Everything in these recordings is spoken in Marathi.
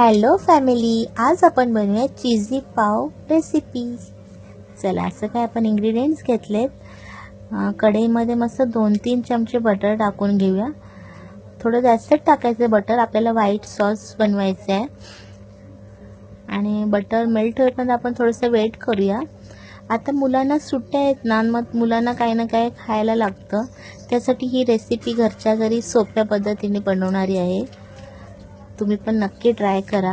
हॅलो फॅमिली, आज आपण बनवूया चीजी पाव रेसिपी। चला, असं काय आपण इंग्रेडियंट्स घेतलेत। कढईमध्ये मस्त 2-3 चमचे बटर टाकून घेऊया। थोडं जास्तच टाकायचं बटर, आपल्याला व्हाईट सॉस बनवायचं आहे आणि बटर मेल्ट होईपर्यंत आपण थोडंसं वेट करूया। आता मुलांना सुट्ट्या आहेत ना, मग मुलांना काही ना काही खायला लागतं, त्यासाठी ही रेसिपी घरच्या घरी सोप्या पद्धतीने बनवणारी आहे। तुम्ही पण नक्की ट्राय करा।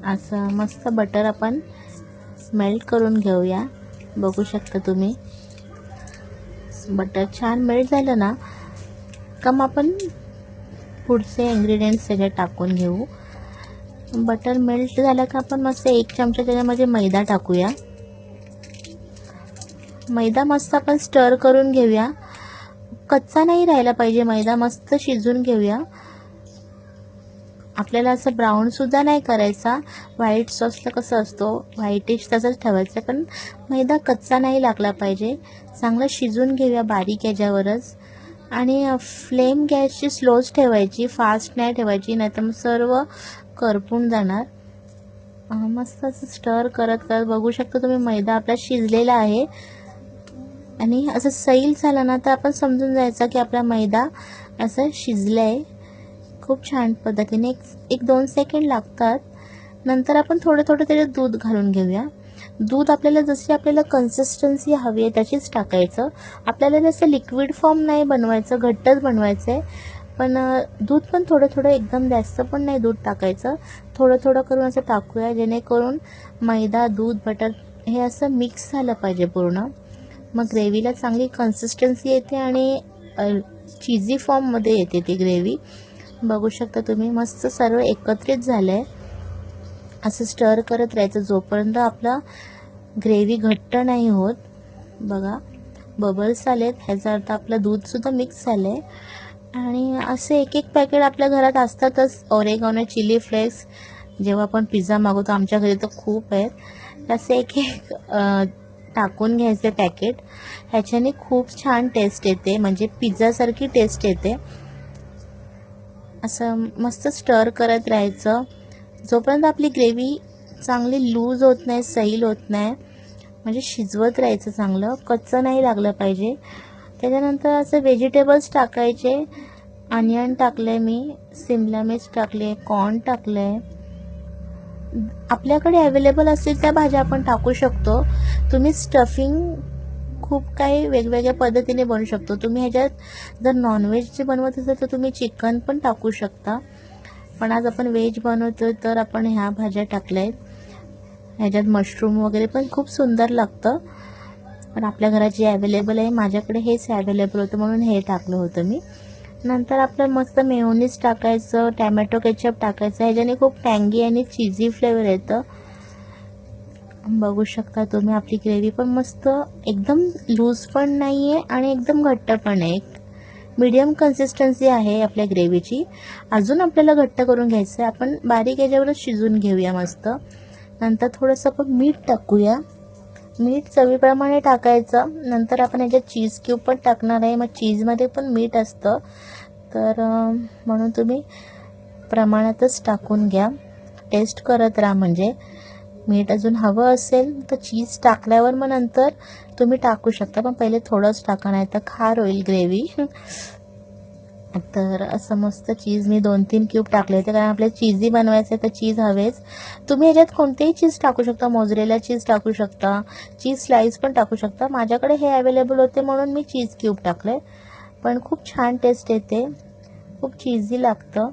असं मस्त बटर आपण मेल्ट करून घेऊया। बघू शकता तुम्ही, बटर छान मेल्ट झालं ना का मग आपण पुढचे इंग्रेडियंट्स सगळे टाकून घेऊ। बटर मेल्ट झालं का आपण मस्त 1 चमचा त्याच्यामध्ये मैदा टाकूया। मैदा मस्त आपण स्टर करून घेऊया, कच्चा नाही राहिला पाहिजे मैदा, मस्त शिजून घेऊया। आपल्याला असं ब्राऊन सुद्धा नाही करायचा, व्हाईट सॉसला कसं असतो व्हाईटिश तसंच ठेवायचं, पण मैदा कच्चा नाही लागला पाहिजे। चांगलं शिजून घेऊया बारीक याच्यावरच, आणि फ्लेम गॅसची स्लोच ठेवायची, फास्ट नाही ठेवायची, नाहीतर मग सर्व करपून जाणार। मस्त असं स्टर करत करत बघू शकता तुम्ही मैदा आपला शिजलेला आहे, आणि असं सैल झालं ना तर आपण समजून जायचं की आपला मैदा असं शिजलं आहे। खूप छान पद्धतीने 1-2 सेकंड लागतात। नंतर आपण थोडं थोडं त्याच्यात दूध घालून घेऊया। दूध आपल्याला जशी आपल्याला कन्सिस्टन्सी हवी आहे तशीच टाकायचं। आपल्याला जसं लिक्विड फॉर्म नाही बनवायचं, घट्टच बनवायचं आहे, पण दूध पण थोडं थोडं, एकदम जास्त पण नाही दूध टाकायचं, थोडं थोडं करून असं टाकूया, जेणेकरून मैदा, दूध, बटर हे असं मिक्स झालं पाहिजे पूर्ण। मग ग्रेव्हीला चांगली कन्सिस्टन्सी येते आणि चीजी फॉर्ममध्ये येते ती ग्रेव्ही। बघू शकता तुम्ही, मस्त सर्व एकत्रित झालं आहे। असं स्टर करत राहायचं जोपर्यंत आपला ग्रेव्ही घट्ट नाही होत। बघा, बबल्स आलेत, ह्याचा अर्थ आपलं दूधसुद्धा मिक्स झालं आहे। आणि असे एक पॅकेट आपल्या घरात असतातच, ऑरेगॅनो, चिली फ्लेक्स, जेव्हा आपण पिझ्झा मागवतो, आमच्या घरी तर खूप आहेत, असे एक टाकून घ्यायचे पॅकेट। ह्याच्याने खूप छान टेस्ट येते, म्हणजे पिझ्झासारखी टेस्ट येते। असं मस्त स्टर करत राहायचं जोपर्यंत आपली ग्रेव्ही चांगली लूज होत नाही, सैल होत नाही, म्हणजे शिजवत राहायचं चांगलं, कच्चं नाही लागलं पाहिजे। त्याच्यानंतर असं व्हेजिटेबल्स टाकायचे, अनियन टाकले मी, शिमला मिर्च टाकले, कॉर्न टाकले, आपल्याकडे अवेलेबल असतील त्या भाज्या आपण टाकू शकतो। तुम्ही स्टफिंग खूप काही वेगवेगळ्या पद्धतीने बनवू शकतो। तुम्ही ह्याच्यात जर नॉनव्हेज बनवत असाल तर तुम्ही चिकन पण टाकू शकता, पण आज आपण व्हेज बनवतो तर आपण ह्या भाज्या टाकल्या आहेत। ह्याच्यात मशरूम वगैरे पण खूप सुंदर लागतं, पण आपल्या घरात जे अवेलेबल आहे, माझ्याकडे हेच अवेलेबल होतं म्हणून हे टाकलं होतं मी। नंतर आपलं मस्त मेयोनीज टाकायचं, टॅमॅटो केचप टाकायचं, ह्याच्याने खूप टँगी आणि चीजी फ्लेवर येतं। बघू शकता तुम्ही, आपली ग्रेव्ही पण मस्त एकदम लूज पण नाही आहे आणि एकदम घट्ट पण आहे, मीडियम कन्सिस्टन्सी आहे आपल्या ग्रेव्हीची। अजून आपल्याला घट्ट करून घ्यायचं आहे, आपण बारीक याच्यावरच शिजून घेऊया मस्त। नंतर थोडंसं आपण मीठ टाकूया, मीठ चवीप्रमाणे टाकायचं। नंतर आपण याच्यात चीज क्यूब पण टाकणार आहे, मग चीजमध्ये पण मीठ असतं, तर म्हणून तुम्ही प्रमाणातच टाकून घ्या, टेस्ट करत राहा। म्हणजे मीठ अजून हवं असेल तर चीज टाकल्यावर मग नंतर तुम्ही टाकू शकता, पण पहिले थोडंच टाका, नाही तर खार होईल ग्रेव्ही। तर असं मस्त चीज मी 2-3 क्यूब टाकले होते, कारण आपल्याला चीजी बनवायचं आहे तर चीज हवेच। तुम्ही ह्याच्यात कोणतेही चीज टाकू शकता, मोझरेला चीज टाकू शकता, चीज स्लाईस पण टाकू शकता। माझ्याकडे हे अवेलेबल होते म्हणून मी चीज क्यूब टाकले, पण खूप छान टेस्ट येते, खूप चीजी लागतं।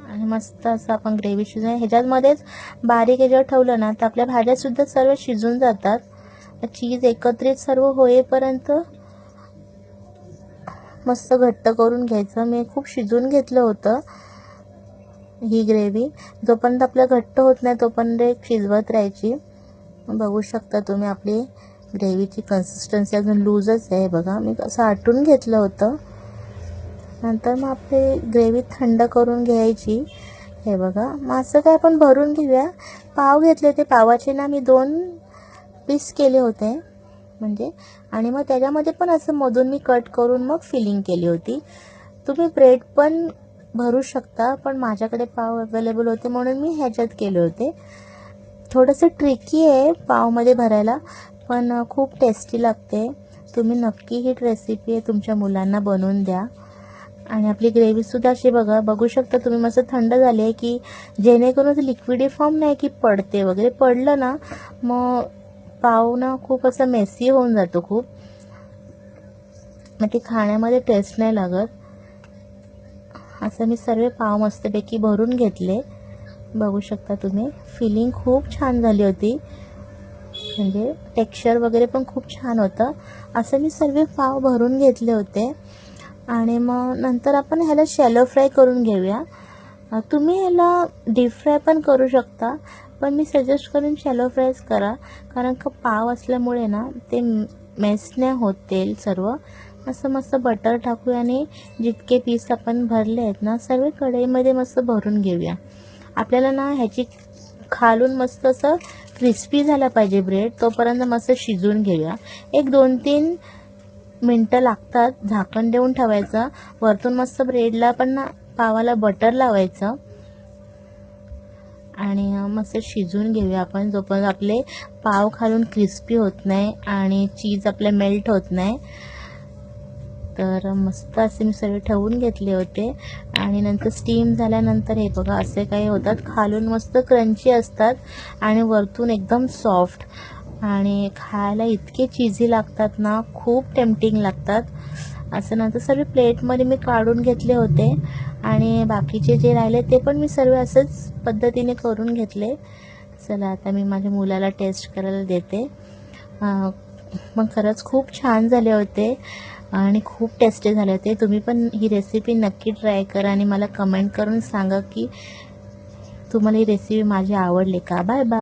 आणि मस्त असं आपण ग्रेव्ही शिजवून ह्याच्यामध्येच बारीक याच्यावर ठेवलं ना तर आपल्या भाज्यासुद्धा सर्व शिजून जातात। चीज एकत्रित सर्व होईपर्यंत मस्त घट्ट करून घ्यायचं। मी खूप शिजून घेतलं होतं ही ग्रेव्ही, जोपर्यंत आपल्या घट्ट होत नाही तोपर्यंत शिजवत राहायची। बघू शकता तुम्ही, आपली ग्रेव्हीची कन्सिस्टन्सी अजून लूजच आहे। बघा, मी असं आटून घेतलं होतं। नंतर मग आपली ग्रेव्ही थंड करून घ्यायची। हे बघा, मग असं काय आपण भरून घेऊया। पाव घेतले, ते पावाचे ना मी 2 पीस केले होते, म्हणजे, आणि मग त्याच्यामध्ये पण असं मधून मी कट करून मग फिलिंग केली होती। तुम्ही ब्रेड पण भरू शकता, पण माझ्याकडे पाव अवेलेबल होते म्हणून मी ह्याच्यात केले होते. थोडंसं ट्रिकी आहे पावमध्ये भरायला, पण खूप टेस्टी लागते. तुम्ही नक्की ही रेसिपी आहे तुमच्या मुलांना बनवून द्या. आणि आपली ग्रेव्हीसुद्धा अशी बघू शकता तुम्ही, मस्त थंड झाली आहे, की जेणेकरून लिक्विडी फॉर्म नाही की पडते वगैरे. पडलं ना मग पाव ना खूप असं मेसी होऊन जातो खूप, मग ते खाण्यामध्ये टेस्ट नाही लागत. असं मी सर्व पाव मस्तपैकी भरून घेतले. बघू शकता तुम्ही, फिलिंग खूप छान झाली होती, म्हणजे टेक्स्चर वगैरे पण खूप छान होतं. असं मी सर्व पाव भरून घेतले होते. आणि मग नंतर आपण ह्याला शॅलो फ्राय करून घेऊया. तुम्ही ह्याला डीप फ्राय पण करू शकता, पण मी सजेस्ट करेन शॅलो फ्रायच करा, कारण का पाव असल्यामुळे ना ते मेस नाही होत तेल सर्व. असं मस्त बटर टाकूया आणि जितके पीस आपण भरले आहेत ना सर्व कढईमध्ये मस्त भरून घेऊया. आपल्याला ना ह्याची खालून मस्त असं क्रिस्पी झाला पाहिजे ब्रेड, तोपर्यंत मस्त शिजवून घेऊया. एक 2-3 मिनटं लागतात. झाकण देऊन ठेवायचं. वरतून मस्त ब्रेडला पण ना पावाला बटर लावायचं आणि मस्त शिजवून घेऊया आपण, जोपर्यंत आपले पाव खालून क्रिस्पी होत नाही आणि चीज आपले मेल्ट होत नाही. तर मस्त असे मी सर्व ठेवून घेतले होते. आणि नंतर स्टीम झाल्यानंतर हे बघा असे काही होतात, खालून मस्त क्रंची असतात आणि वरतून एकदम सॉफ्ट, आणि खायला इतके चीझी लागतात ना, खूप टेम्पटिंग लागतात. असं नंतर सर्व प्लेटमध्ये मी काढून घेतले होते आणि बाकीचे जे राहिले ते पण मी सर्व असंच पद्धतीने करून घेतले. चला आता मी माझ्या मुलाला टेस्ट करायला देते. मग खरंच खूप छान झाले होते आणि खूप टेस्टी झाले होते. तुम्ही पण ही रेसिपी नक्की ट्राय करा आणि मला कमेंट करून सांगा की तुम्हाला ही रेसिपी माझी आवडली का. Bye bye.